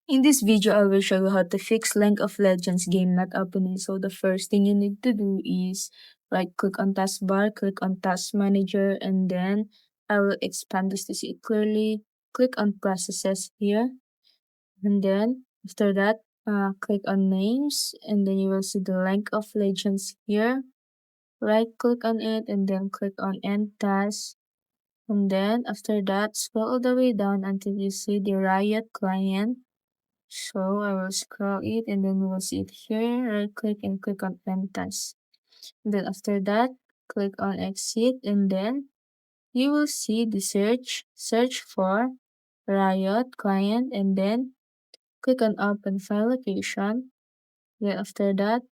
In this video, I will show you how to fix League of Legends game not opening. So the first thing you need to do is click on taskbar, click on task manager, and then I will expand this to see it clearly. Click on processes here, and then after that, click on names, and then you will see the League of Legends here. Right click on it, and then click on end task. And then after that, scroll all the way down until you see the Riot client. So I will scroll it and then you will see it here. Right click and click on end task. Then after that, click on exit and then you will see the search for Riot client and then click on open file location. Then after that,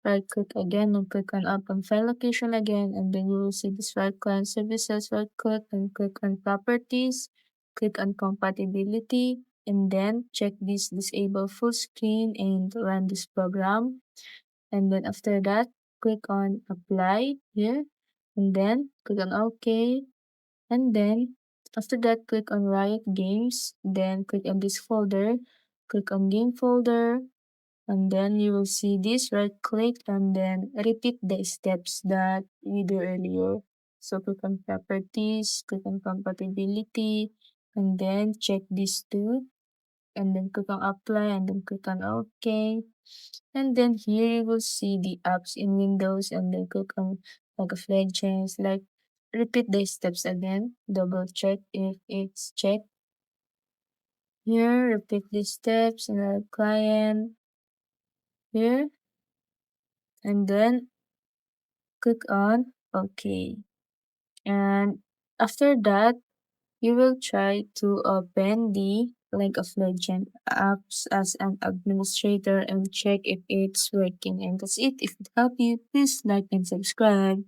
right click again and click on open file location again, and then you will see this Riot client services. Right click and click on properties, click on compatibility, and then check this disable full screen and run this program. And then after that, click on apply here, and then click on OK. And then after that, click on Riot Games, then click on this folder, click on game folder, and then you will see this, right click and then repeat the steps that we do earlier. So click on properties, click on compatibility, and then check these two, and then click on apply and then click on OK. And then here you will see the apps in Windows, and then click on League of Legends. Like repeat the steps again, double check if it's checked. Here, repeat the steps in our client here, and then click on OK. And after that, you will try to open the League of Legends apps as an administrator and check if it's working. And that's it. If it helped you, please like and subscribe.